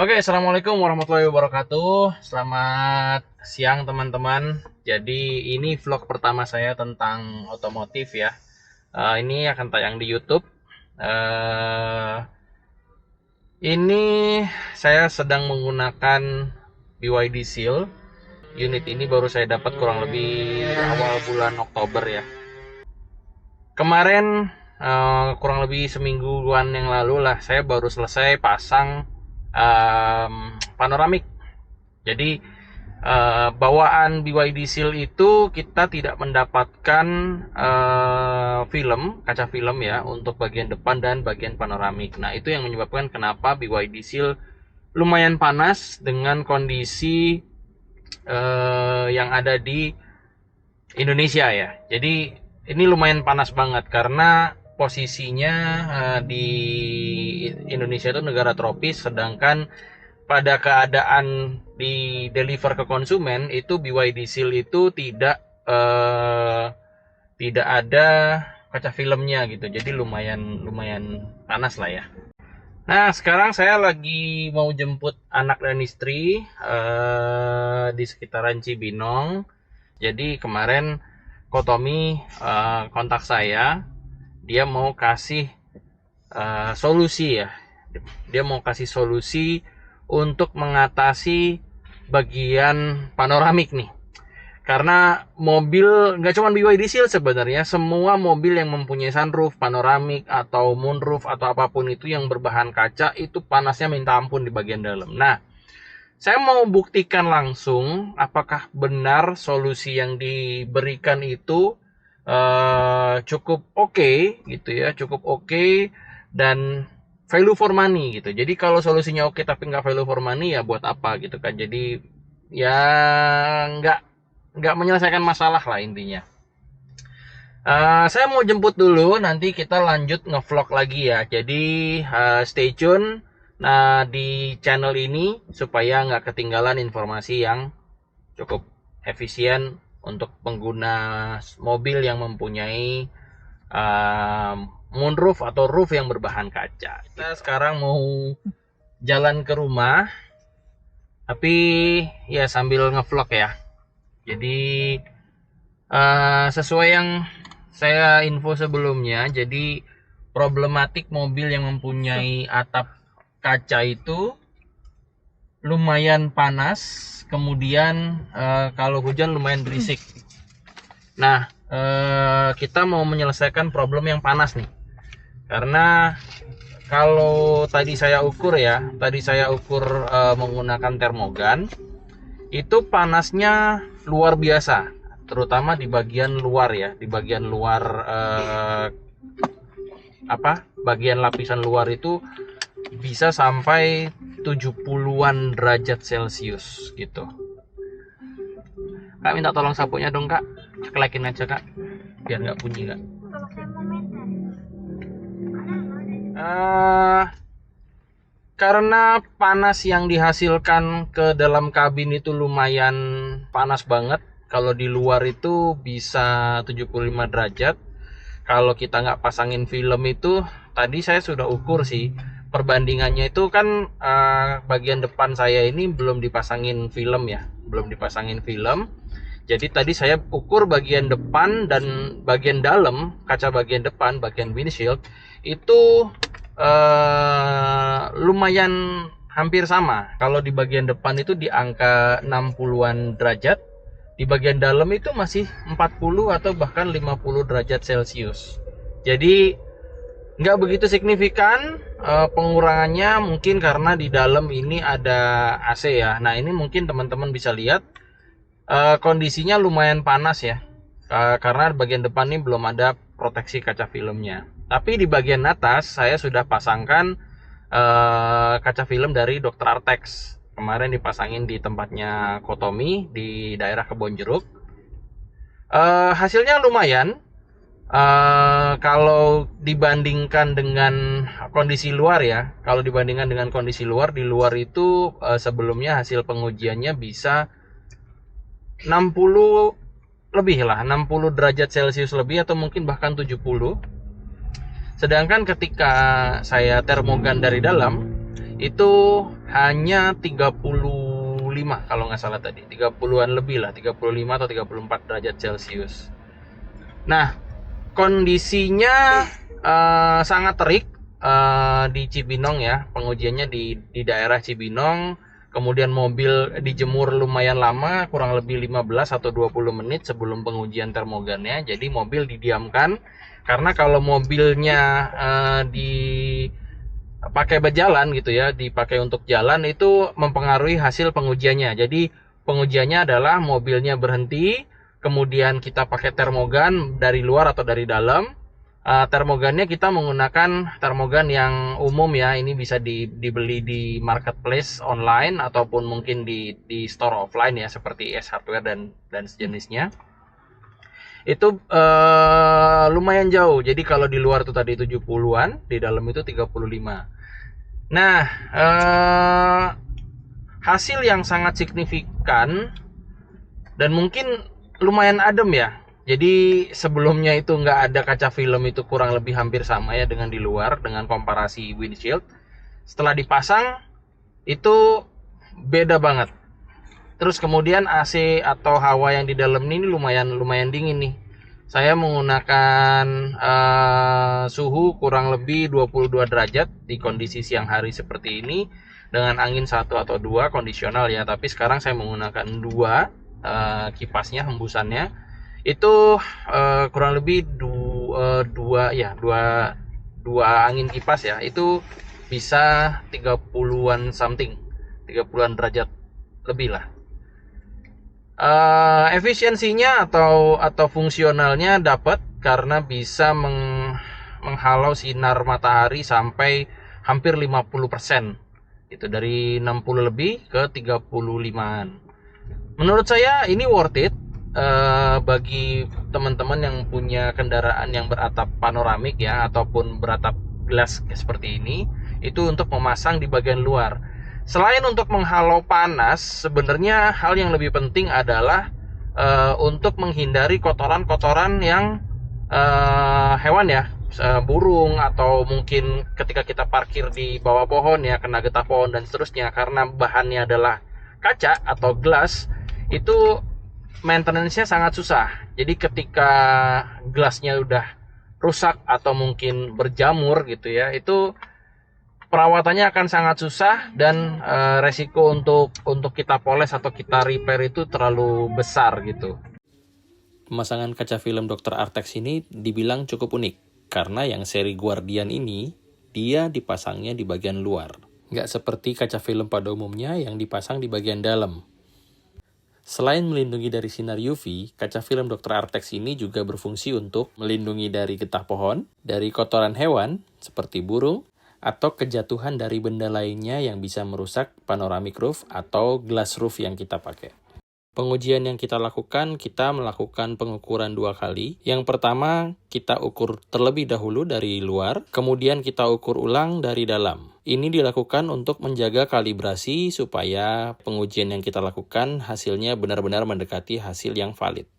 Oke, assalamualaikum warahmatullahi wabarakatuh. Selamat siang teman-teman. Jadi ini vlog pertama saya tentang otomotif ya. Ini akan tayang di YouTube. Eh, ini saya sedang menggunakan BYD Seal. Unit ini baru saya dapat kurang lebih awal bulan Oktober ya. Kemarin kurang lebih semingguan yang lalu lah saya baru selesai pasang panoramik. Jadi bawaan BYD Seal itu kita tidak mendapatkan film, kaca film ya untuk bagian depan dan bagian panoramik. Nah, itu yang menyebabkan kenapa BYD Seal lumayan panas dengan kondisi yang ada di Indonesia ya. Jadi ini lumayan panas banget karena posisinya di Indonesia itu negara tropis, sedangkan pada keadaan di deliver ke konsumen itu BYD Seal itu tidak ada kaca filmnya gitu. Jadi lumayan panas lah ya. Nah, sekarang saya lagi mau jemput anak dan istri di sekitaran Cibinong. Jadi kemarin Kotomi kontak saya, dia mau kasih solusi ya. Dia mau kasih solusi untuk mengatasi bagian panoramik nih. Karena mobil nggak cuma BYD Seal sebenarnya, semua mobil yang mempunyai sunroof, panoramik atau moonroof atau apapun itu yang berbahan kaca itu panasnya minta ampun di bagian dalam. Nah, saya mau buktikan langsung apakah benar solusi yang diberikan itu cukup oke gitu ya, cukup oke dan value for money gitu. Jadi kalau solusinya oke tapi nggak value for money ya buat apa gitu kan. Jadi ya nggak menyelesaikan masalah lah intinya. Saya mau jemput dulu, nanti kita lanjut ngevlog lagi ya. Jadi stay tune di channel ini supaya nggak ketinggalan informasi yang cukup efisien untuk pengguna mobil yang mempunyai moonroof atau roof yang berbahan kaca. Kita sekarang mau jalan ke rumah, tapi ya sambil ngevlog ya. Jadi sesuai yang saya info sebelumnya, jadi problematik mobil yang mempunyai atap kaca itu lumayan panas, kemudian kalau hujan lumayan berisik. Nah, kita mau menyelesaikan problem yang panas nih. Karena kalau tadi saya ukur menggunakan termogan, itu panasnya luar biasa, terutama di bagian luar ya, di bagian luar bagian lapisan luar itu bisa sampai 70-an derajat Celcius gitu. Kak, minta tolong sapunya dong kak, kelekin aja kak, biar nggak bunyi kak. Karena panas yang dihasilkan ke dalam kabin itu lumayan panas banget. Kalau di luar itu bisa 75 derajat. Kalau kita nggak pasangin film itu, tadi saya sudah ukur sih. Perbandingannya itu kan bagian depan saya ini belum dipasangin film ya. Belum dipasangin film. Jadi tadi saya ukur bagian depan dan bagian dalam, kaca bagian depan, bagian windshield, itu lumayan hampir sama. Kalau di bagian depan itu di angka 60-an derajat, di bagian dalam itu masih 40 atau bahkan 50 derajat Celcius. Jadi nggak begitu signifikan pengurangannya, mungkin karena di dalam ini ada AC ya. Nah, ini mungkin teman-teman bisa lihat kondisinya lumayan panas ya. Karena bagian depan ini belum ada proteksi kaca filmnya. Tapi di bagian atas saya sudah pasangkan kaca film dari Dr. Artex. Kemarin dipasangin di tempatnya Kotomi di daerah Kebonjeruk. Hasilnya lumayan. Kalau dibandingkan dengan kondisi luar ya, kalau dibandingkan dengan kondisi luar, di luar itu sebelumnya hasil pengujiannya bisa 60 lebih lah, 60 derajat Celcius lebih atau mungkin bahkan 70. Sedangkan ketika saya termogan dari dalam, itu hanya 35 kalau nggak salah tadi, 30-an lebih lah, 35 atau 34 derajat Celcius. Nah, kondisinya sangat terik di Cibinong ya, pengujiannya di daerah Cibinong. Kemudian mobil dijemur lumayan lama, kurang lebih 15 atau 20 menit sebelum pengujian termogannya. Jadi mobil didiamkan, karena kalau mobilnya dipakai berjalan gitu ya, dipakai untuk jalan, itu mempengaruhi hasil pengujiannya. Jadi pengujiannya adalah mobilnya berhenti, kemudian kita pakai termogan dari luar atau dari dalam. Termogannya kita menggunakan termogan yang umum ya, ini bisa dibeli di marketplace online ataupun mungkin di store offline ya, seperti S Hardware dan sejenisnya. Itu lumayan jauh, jadi kalau di luar tuh tadi 70-an, di dalam itu 35. Nah, hasil yang sangat signifikan dan mungkin lumayan adem ya. Jadi sebelumnya itu nggak ada kaca film, itu kurang lebih hampir sama ya dengan di luar, dengan komparasi windshield. Setelah dipasang itu beda banget. Terus kemudian AC atau hawa yang di dalam ini lumayan dingin nih. Saya menggunakan suhu kurang lebih 22 derajat di kondisi siang hari seperti ini, dengan angin 1 atau 2 kondisional ya. Tapi sekarang saya menggunakan 2 kipasnya, hembusannya itu kurang lebih dua angin kipas ya, itu bisa 30-an something, 30-an derajat lebih lah. Efisiensinya atau fungsionalnya dapat karena bisa menghalau sinar matahari sampai hampir 50%. Itu dari 60 lebih ke 35-an. Menurut saya ini worth it bagi teman-teman yang punya kendaraan yang beratap panoramik ya, ataupun beratap glass seperti ini, itu untuk memasang di bagian luar. Selain untuk menghalau panas, sebenarnya hal yang lebih penting adalah untuk menghindari kotoran-kotoran yang hewan ya, burung, atau mungkin ketika kita parkir di bawah pohon ya, kena getah pohon dan seterusnya. Karena bahannya adalah kaca atau glass, itu maintenance-nya sangat susah. Jadi ketika gelasnya udah rusak atau mungkin berjamur gitu ya, itu perawatannya akan sangat susah, dan resiko untuk kita poles atau kita repair itu terlalu besar gitu. Pemasangan kaca film Dr. Artex ini dibilang cukup unik, karena yang seri Guardian ini dia dipasangnya di bagian luar. Nggak seperti kaca film pada umumnya yang dipasang di bagian dalam. Selain melindungi dari sinar UV, kaca film Dr. Artex ini juga berfungsi untuk melindungi dari getah pohon, dari kotoran hewan seperti burung, atau kejatuhan dari benda lainnya yang bisa merusak panoramic roof atau glass roof yang kita pakai. Pengujian yang kita lakukan pengukuran 2 kali. Yang pertama, kita ukur terlebih dahulu dari luar, kemudian kita ukur ulang dari dalam. Ini dilakukan untuk menjaga kalibrasi supaya pengujian yang kita lakukan hasilnya benar-benar mendekati hasil yang valid.